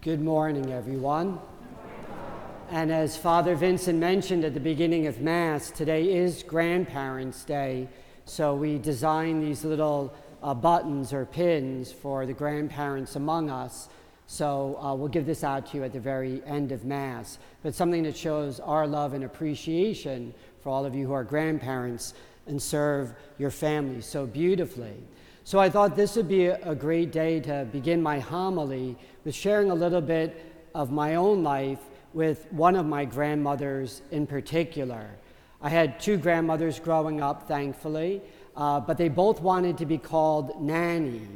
Good morning, everyone. And as Father Vincent mentioned at the beginning of Mass, today is Grandparents' Day, so we designed these little buttons or pins for the grandparents among us. So we'll give this out to you at the very end of Mass. But something that shows our love and appreciation for all of you who are grandparents and serve your families so beautifully. So I thought this would be a great day to begin my homily with sharing a little bit of my own life with one of my grandmothers in particular. I had two grandmothers growing up, thankfully, but they both wanted to be called Nanny.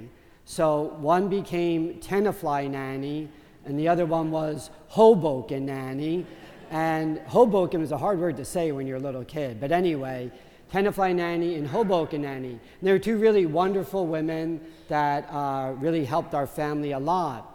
So one became Tenafly Nanny, and the other one was Hoboken Nanny. And Hoboken is a hard word to say when you're a little kid, but anyway, Tenafly Nanny and Hoboken Nanny. And they were two really wonderful women that really helped our family a lot.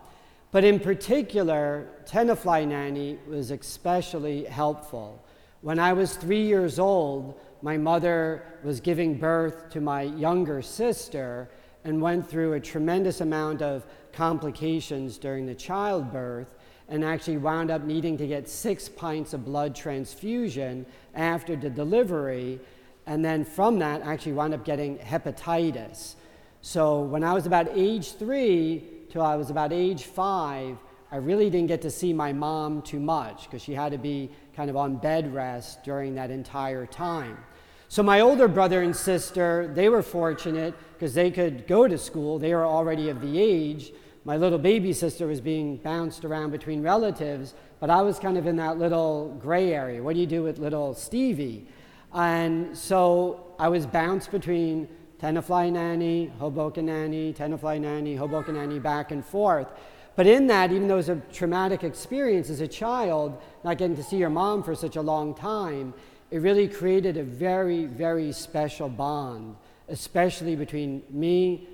But in particular, Tenafly Nanny was especially helpful. When I was 3 years old, my mother was giving birth to my younger sister and went through a tremendous amount of complications during the childbirth and actually wound up needing to get 6 pints of blood transfusion after the delivery. And then from that, actually wound up getting hepatitis. So when I was about age 3 till I was about age 5, I really didn't get to see my mom too much because she had to be kind of on bed rest during that entire time. So my older brother and sister, they were fortunate because they could go to school. They were already of the age. My little baby sister was being bounced around between relatives, but I was kind of in that little gray area. What do you do with little Stevie? And so I was bounced between Tenafly Nanny, Hoboken Nanny, Tenafly Nanny, Hoboken Nanny, back and forth. But in that, even though it was a traumatic experience as a child, not getting to see your mom for such a long time, it really created a very, very special bond, especially between me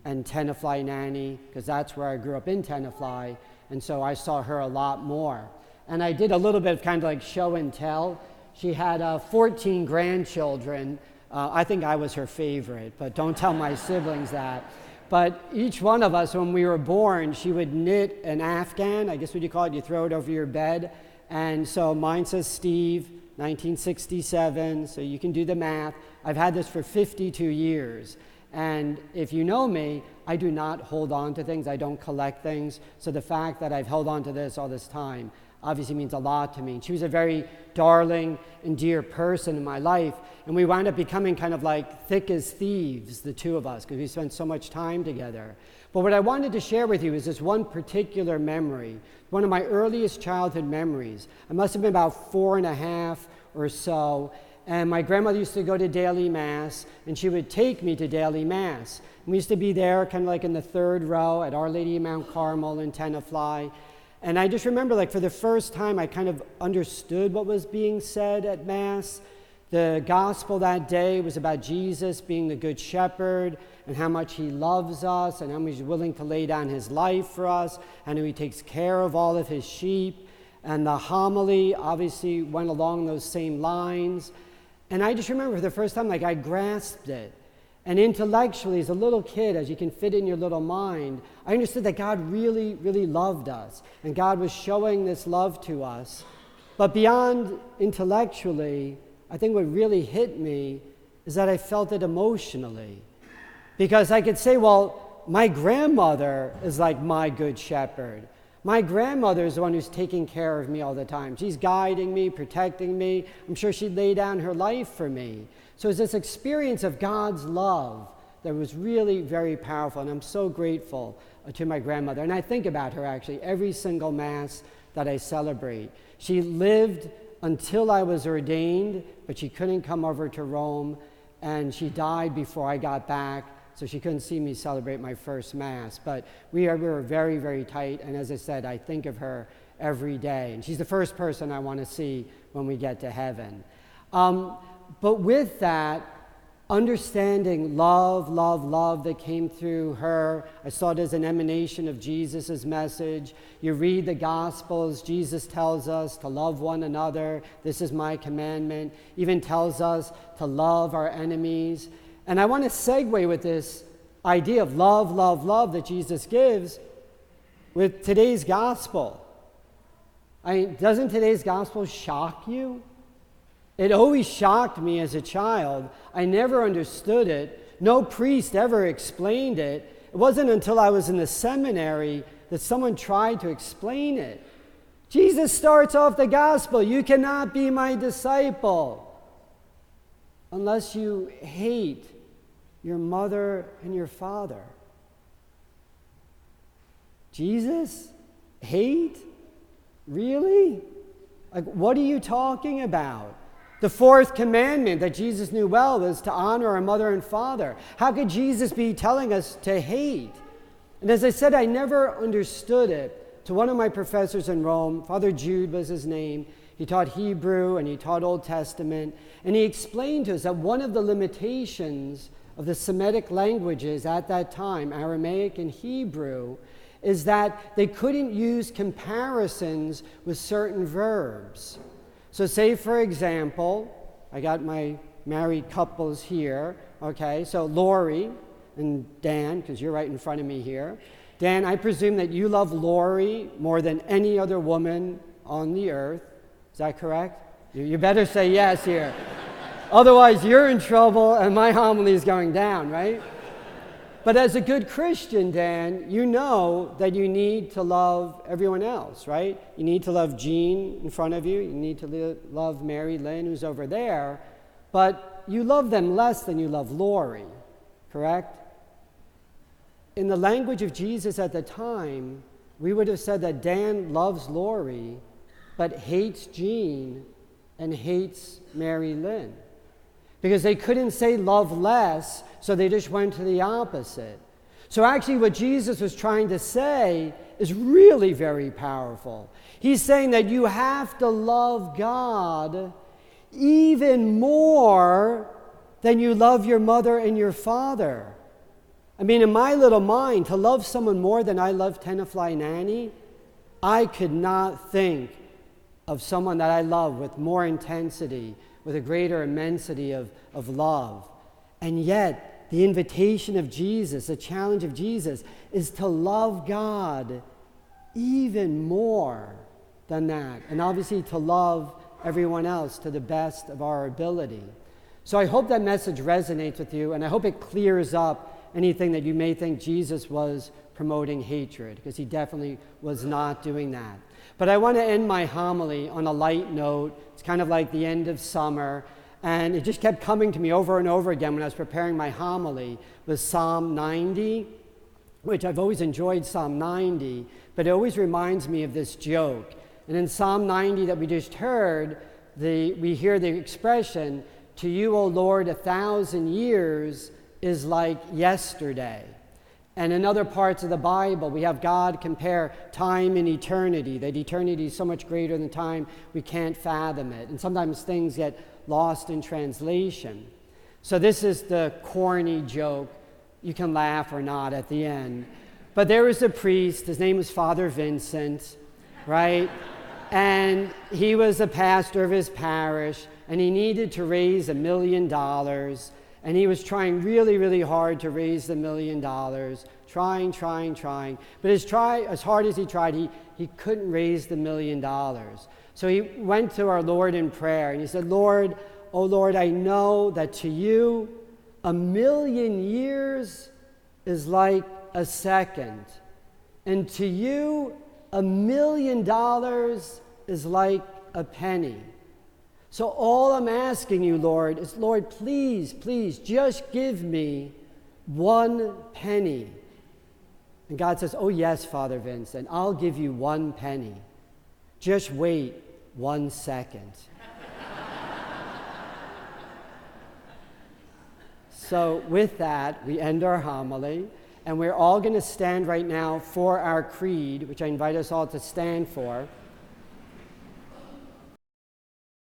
and Tenafly Nanny, because that's where I grew up in Tenafly, and so I saw her a lot more. And I did a little bit of kind of like show and tell. She had 14 grandchildren. I think I was her favorite, but don't tell my siblings that. But each one of us, when we were born, she would knit an Afghan, I guess what you call it, you throw it over your bed. And so mine says Steve, 1967, so you can do the math. I've had this for 52 years. And if you know me, I do not hold on to things. I don't collect things. So the fact that I've held on to this all this time obviously means a lot to me. She was a very darling and dear person in my life, and we wound up becoming kind of like thick as thieves, the two of us, because we spent so much time together. But what I wanted to share with you is this one particular memory, one of my earliest childhood memories. I must have been about 4.5 or so, and my grandmother used to go to daily Mass, and she would take me to daily Mass. And we used to be there kind of like in the third row at Our Lady of Mount Carmel in Tenafly. And I just remember, like, for the first time, I kind of understood what was being said at Mass. The gospel that day was about Jesus being the good shepherd and how much he loves us and how much he's willing to lay down his life for us and how he takes care of all of his sheep. And the homily obviously went along those same lines. And I just remember for the first time, like, I grasped it. And intellectually, as a little kid, as you can fit in your little mind, I understood that God really, really loved us. And God was showing this love to us. But beyond intellectually, I think what really hit me is that I felt it emotionally. Because I could say, well, my grandmother is like my good shepherd. My grandmother is the one who's taking care of me all the time. She's guiding me, protecting me. I'm sure she'd lay down her life for me. So it's this experience of God's love that was really very powerful, and I'm so grateful to my grandmother. And I think about her actually every single Mass that I celebrate. She lived until I was ordained, but she couldn't come over to Rome, and she died before I got back, so she couldn't see me celebrate my first Mass. But we were very, very tight, and as I said, I think of her every day. And she's the first person I want to see when we get to heaven. But with that, understanding love, love, love that came through her, I saw it as an emanation of Jesus' message. You read the Gospels, Jesus tells us to love one another. This is my commandment. Even tells us to love our enemies. And I want to segue with this idea of love, love, love that Jesus gives with today's gospel. Doesn't today's gospel shock you? It always shocked me as a child. I never understood it. No priest ever explained it. It wasn't until I was in the seminary that someone tried to explain it. Jesus starts off the gospel, you cannot be my disciple unless you hate your mother and your father. Jesus? Hate? Really? Like, what are you talking about? The fourth commandment that Jesus knew well was to honor our mother and father. How could Jesus be telling us to hate? And as I said, I never understood it. To one of my professors in Rome, Father Jude was his name, he taught Hebrew and he taught Old Testament, and he explained to us that one of the limitations of the Semitic languages at that time, Aramaic and Hebrew, is that they couldn't use comparisons with certain verbs. So say, for example, I got my married couples here, okay? So Lori and Dan, because you're right in front of me here. Dan, I presume that you love Lori more than any other woman on the earth. Is that correct? You better say yes here. Otherwise, you're in trouble and my homily is going down, right? But as a good Christian, Dan, you know that you need to love everyone else, right? You need to love Jean in front of you. You need to love Mary Lynn, who's over there. But you love them less than you love Lori, correct? In the language of Jesus at the time, we would have said that Dan loves Lori, but hates Jean and hates Mary Lynn. Because they couldn't say love less, so they just went to the opposite. So actually what Jesus was trying to say is really very powerful. He's saying that you have to love God even more than you love your mother and your father. I mean, in my little mind, to love someone more than I love Tenafly Nanny, I could not think of someone that I love with more intensity, with a greater immensity of love. And yet, the invitation of Jesus, the challenge of Jesus, is to love God even more than that. And obviously to love everyone else to the best of our ability. So I hope that message resonates with you, and I hope it clears up anything that you may think Jesus was promoting hatred, because he definitely was not doing that. But I want to end my homily on a light note. It's kind of like the end of summer, and it just kept coming to me over and over again when I was preparing my homily, was Psalm 90, which I've always enjoyed Psalm 90, but it always reminds me of this joke. And in Psalm 90 that we just heard, we hear the expression, "To you, O Lord, 1,000 years is like yesterday." And in other parts of the Bible, we have God compare time and eternity, that eternity is so much greater than time, we can't fathom it. And sometimes things get lost in translation. So this is the corny joke. You can laugh or not at the end. But there was a priest, his name was Father Vincent, right? And he was a pastor of his parish, and he needed to raise $1 million. And he was trying really, really hard to raise the $1 million, trying. But as hard as he tried, he couldn't raise the $1 million. So he went to our Lord in prayer, and he said, "Lord, oh Lord, I know that to you 1,000,000 years is like a second, and to you $1 million is like a penny. So all I'm asking you, Lord, is, Lord, please, just give me 1 penny. And God says, "Oh yes, Father Vincent, I'll give you 1 penny. Just wait 1 second." So with that, we end our homily, and we're all going to stand right now for our creed, which I invite us all to stand for.